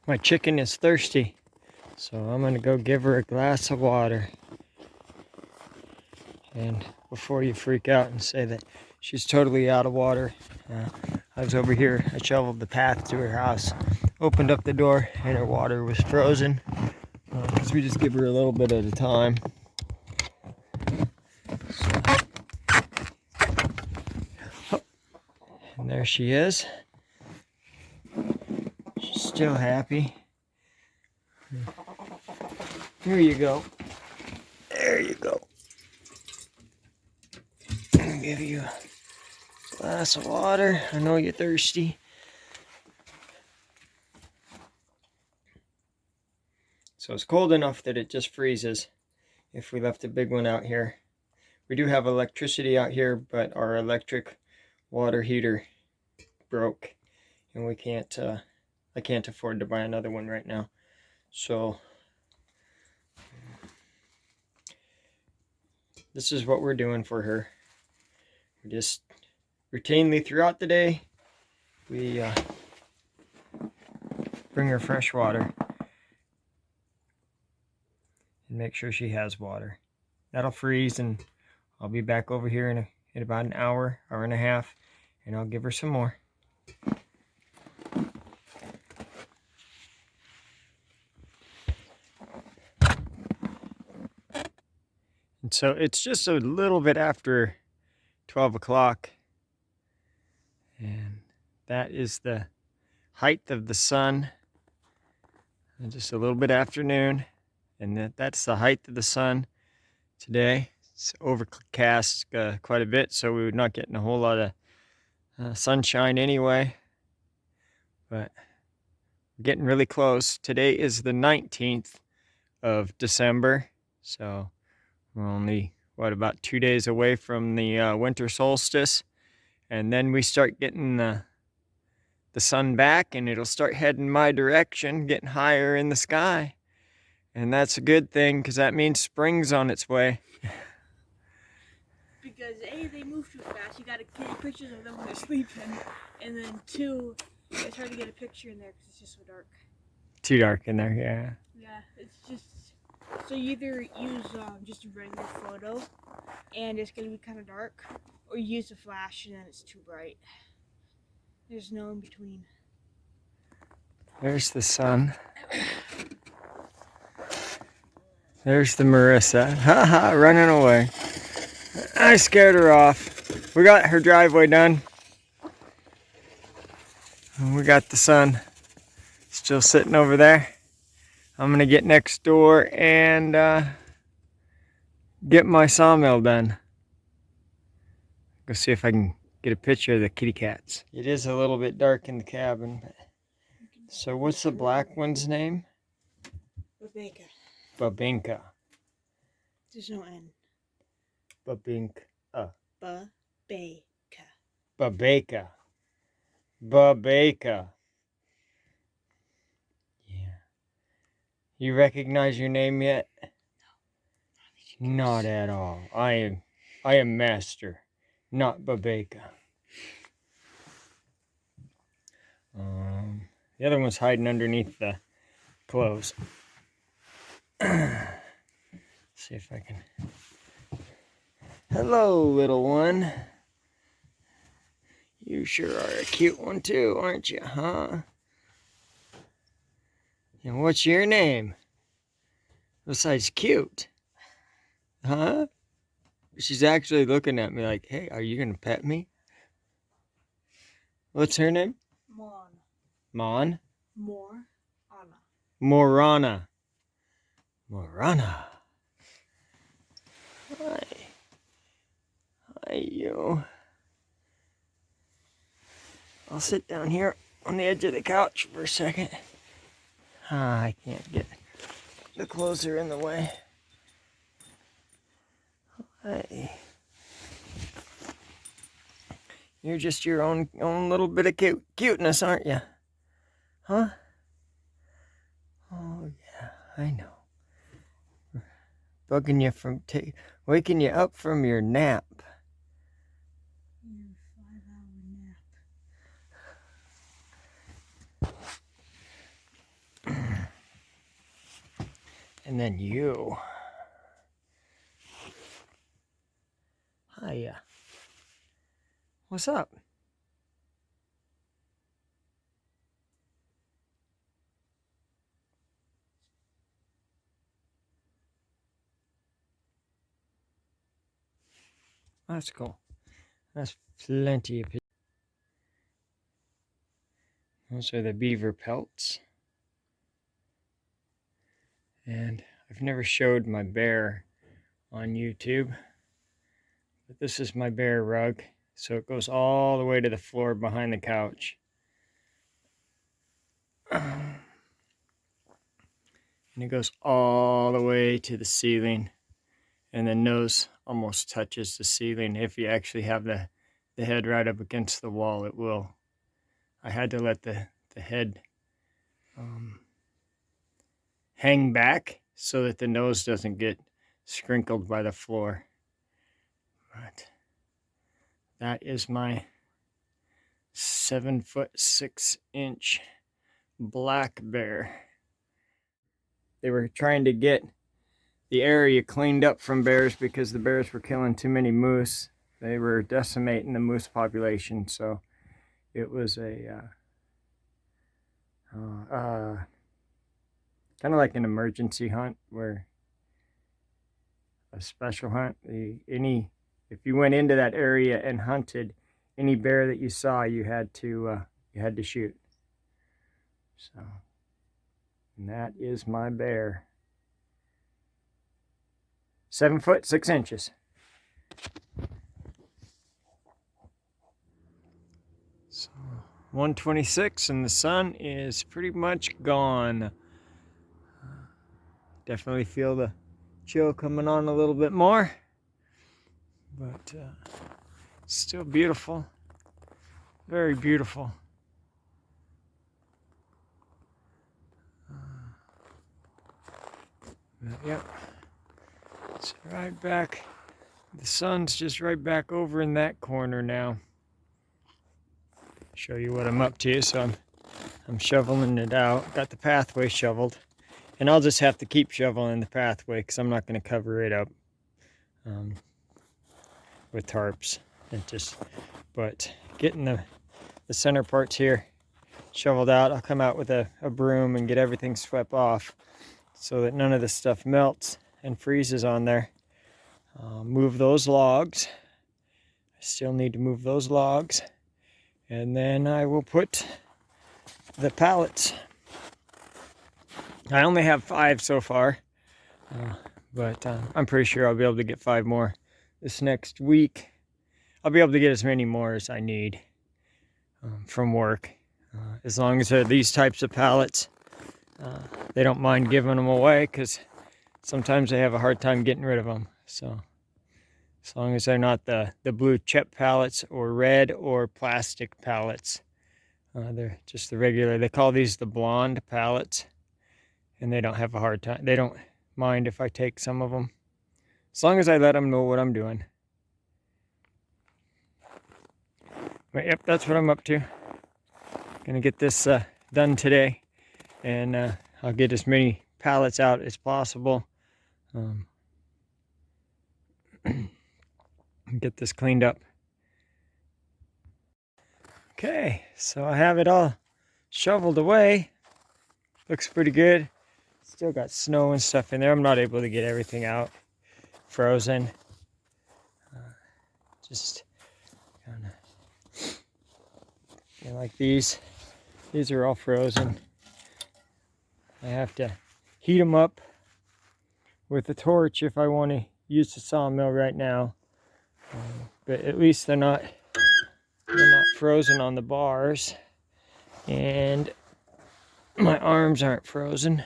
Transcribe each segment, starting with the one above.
My chicken is thirsty, so I'm gonna go give her a glass of water. And before you freak out and say that she's totally out of water, I was over here, I shoveled the path to her house, opened up the door, and her water was frozen, because we just give her a little bit at a time. And there she is. She's still happy. Here you go. There you go. I'll give you a glass of water. I know you're thirsty. So it's cold enough that it just freezes if we left a big one out here. We do have electricity out here, but our electric water heater broke, and we can't. I can't afford to buy another one right now. So this is what we're doing for her. We just routinely throughout the day, we bring her fresh water and make sure she has water. That'll freeze, and I'll be back over here in about an hour and a half, and I'll give her some more. And so it's just a little bit after 12 o'clock, and that is the height of the sun, and just a little bit afternoon, and that's the height of the sun today. It's overcast quite a bit, so we're not getting a whole lot of sunshine anyway, but we're getting really close. Today is the 19th of December, so we're only, about 2 days away from the winter solstice, and then we start getting the sun back, and it'll start heading my direction, getting higher in the sky. And that's a good thing, because that means spring's on its way. Because A, they move too fast, you gotta get pictures of them when they're sleeping, and then 2, it's hard to get a picture in there because it's just so dark. Too dark in there, yeah. Yeah, it's just, so you either use just a regular photo, and it's gonna be kind of dark, or you use a flash and then it's too bright. There's no in between. There's the sun. There's the Marissa. Haha, running away. I scared her off. We got her driveway done. And we got the sun still sitting over there. I'm gonna get next door and get my sawmill done. Go see if I can get a picture of the kitty cats. It is a little bit dark in the cabin. So what's the black one's name? Babeka. Babinka. There's no N. Babinka. Babeka. Babeka. Babeka. Yeah. You recognize your name yet? No. Not at all. I am Master, not Babeka. The other one's hiding underneath the clothes. See if I can. Hello, little one. You sure are a cute one too, aren't you, huh? And what's your name? Besides cute. Huh? She's actually looking at me like, hey, are you gonna pet me? What's her name? Mon. Mon? Morana. Morana. Morana. Hi. Hi, you. I'll sit down here on the edge of the couch for a second. I can't get the clothes are in the way. Hey. You're just your own little bit of cuteness, aren't you? Huh? Oh, yeah, I know. Bugging you from waking you up from your nap. Your 5-hour nap. And then you. Hiya. What's up? That's cool. That's plenty of. Those are the beaver pelts. And I've never showed my bear on YouTube, but this is my bear rug. So it goes all the way to the floor behind the couch. And it goes all the way to the ceiling. And the nose almost touches the ceiling. If you actually have the head right up against the wall, it will. I had to let the head hang back so that the nose doesn't get sprinkled by the floor. But that is my 7'6" black bear. They were trying to get the area cleaned up from bears because the bears were killing too many moose. They were decimating the moose population, so it was a kind of like an emergency hunt, where a special hunt. If you went into that area and hunted, any bear that you saw, you had to shoot. So, and that is my bear. 7'6". So 1:26 and the sun is pretty much gone. Definitely feel the chill coming on a little bit more, but still beautiful, very beautiful. Yep, it's right back. The sun's just right back over in that corner now. Show you what I'm up to. So I'm shoveling it out. Got the pathway shoveled, and I'll just have to keep shoveling the pathway because I'm not going to cover it up with tarps. But getting the center parts here shoveled out, I'll come out with a broom and get everything swept off so that none of the stuff melts and freezes on there. Move those logs. I still need to move those logs. And then I will put the pallets. I only have 5 so far, but I'm pretty sure I'll be able to get 5 more this next week. I'll be able to get as many more as I need from work. As long as they're these types of pallets, they don't mind giving them away because sometimes they have a hard time getting rid of them. So as long as they're not the blue chip pallets or red or plastic pallets, they're just the regular. They call these the blonde pallets, and they don't have a hard time. They don't mind if I take some of them, as long as I let them know what I'm doing. But yep, that's what I'm up to. Gonna get this done today, and I'll get as many pallets out as possible. Get this cleaned up. Okay, so I have it all shoveled away. Looks pretty good. Still got snow and stuff in there. I'm not able to get everything out. Frozen. Just kind of like these. These are all frozen. I have to heat them up with a torch if I want to use the sawmill right now. But at least they're not frozen on the bars, and my arms aren't frozen.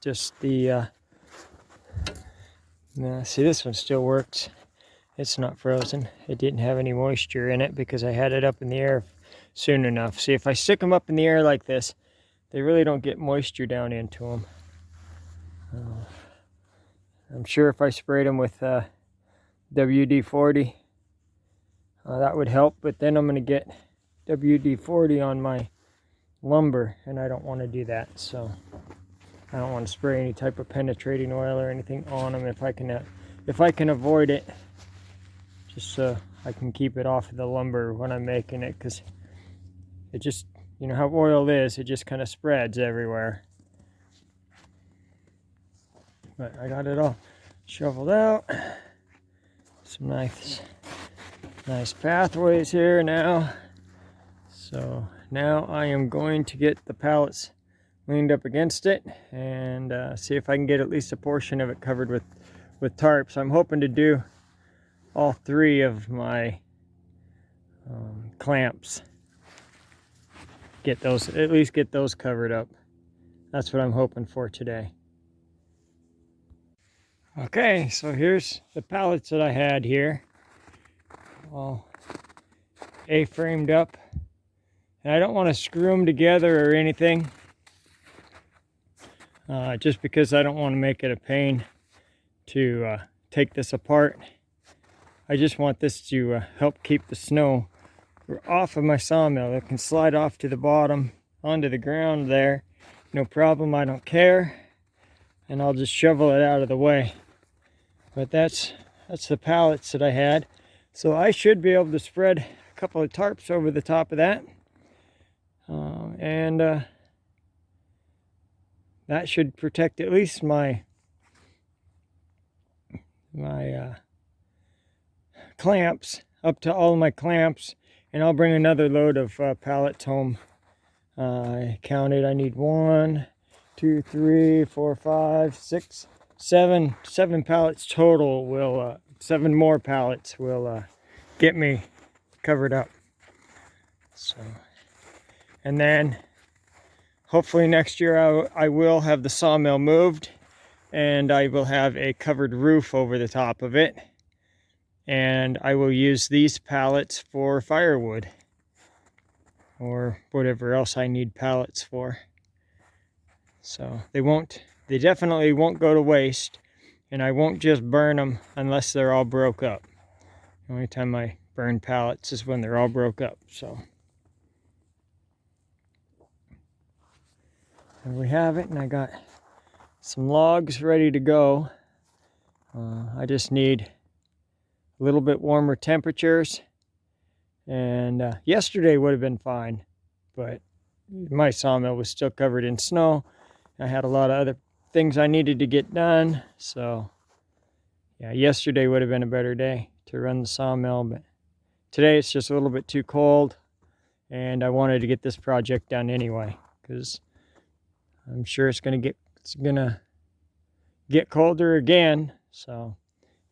Just the see, this one still works. It's not frozen. It didn't have any moisture in it because I had it up in the air soon enough. See, if I stick them up in the air like this, they really don't get moisture down into them. I'm sure if I sprayed them with WD-40, that would help, but then I'm going to get WD-40 on my lumber, and I don't want to do that. So I don't want to spray any type of penetrating oil or anything on them if I can avoid it, just so I can keep it off of the lumber when I'm making it, because it just, you know how oil is, it just kind of spreads everywhere. But I got it all shoveled out. Some nice pathways here now. So now I am going to get the pallets leaned up against it and see if I can get at least a portion of it covered with tarps. I'm hoping to do all 3 of my clamps. At least get those covered up. That's what I'm hoping for today. Okay, so here's the pallets that I had here, all A-framed up. And I don't want to screw them together or anything, just because I don't want to make it a pain to take this apart. I just want this to help keep the snow off of my sawmill. It can slide off to the bottom onto the ground there, no problem, I don't care, and I'll just shovel it out of the way. But that's the pallets that I had. So I should be able to spread a couple of tarps over the top of that. And that should protect at least my clamps, up to all my clamps. And I'll bring another load of pallets home. I counted, I need 1, 2, 3, 4, 5, 6, 7 pallets total will 7 more pallets will get me covered up. So, and then hopefully next year I will have the sawmill moved and I will have a covered roof over the top of it, and I will use these pallets for firewood or whatever else I need pallets for. So they definitely won't go to waste, and I won't just burn them unless they're all broke up. The only time I burn pallets is when they're all broke up. So there we have it, and I got some logs ready to go. I just need a little bit warmer temperatures, and yesterday would have been fine, but my sawmill was still covered in snow. I had a lot of other things I needed to get done, so yeah, yesterday would have been a better day to run the sawmill, but today it's just a little bit too cold, and I wanted to get this project done anyway, because I'm sure it's gonna get colder again. So,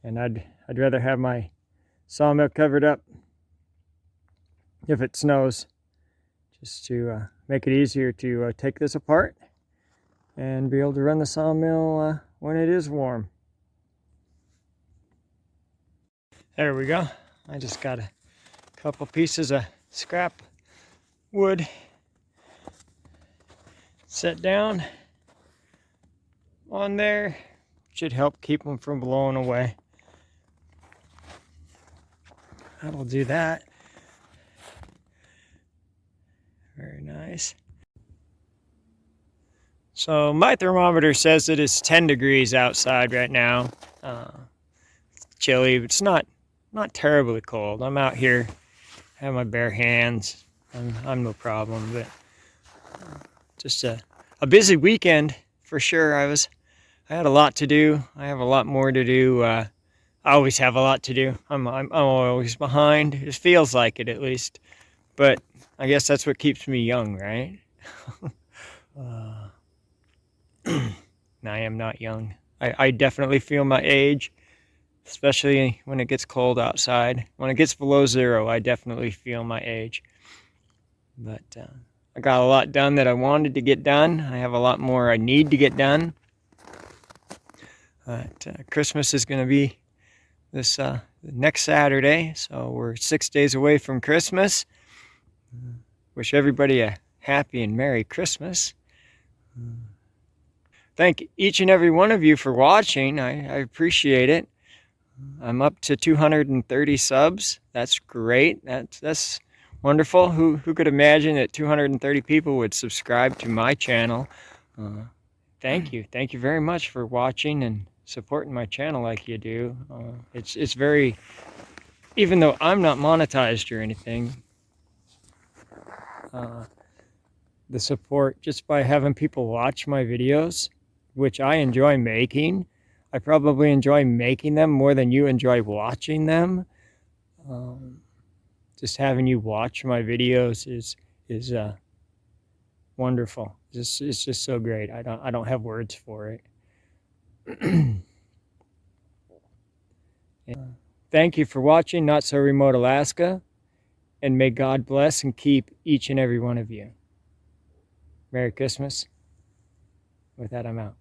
and I'd rather have my sawmill covered up if it snows, just to make it easier to take this apart and be able to run the sawmill when it is warm. There we go. I just got a couple pieces of scrap wood set down on there. Should help keep them from blowing away. That'll do that. Very nice. So my thermometer says it is 10 degrees outside right now. It's chilly, but it's not terribly cold. I'm out here, I have my bare hands. I'm no problem, but just a busy weekend for sure. I had a lot to do. I have a lot more to do. I always have a lot to do. I'm always behind. It feels like it, at least. But I guess that's what keeps me young, right? I am not young. I definitely feel my age, especially when it gets cold outside. When it gets below 0, I definitely feel my age. But I got a lot done that I wanted to get done. I have a lot more I need to get done. But Christmas is going to be this next Saturday, so we're 6 days away from Christmas. Wish everybody a happy and Merry Christmas. Thank each and every one of you for watching. I appreciate it. I'm up to 230 subs. That's great. That's wonderful. Who could imagine that 230 people would subscribe to my channel? thank you. Thank you very much for watching and supporting my channel like you do. It's very, even though I'm not monetized or anything, the support just by having people watch my videos, which I enjoy making. I probably enjoy making them more than you enjoy watching them. Just having you watch my videos is wonderful. It's just so great. I don't have words for it. Thank you for watching Not So Remote Alaska, and may God bless and keep each and every one of you. Merry Christmas. With that, I'm out.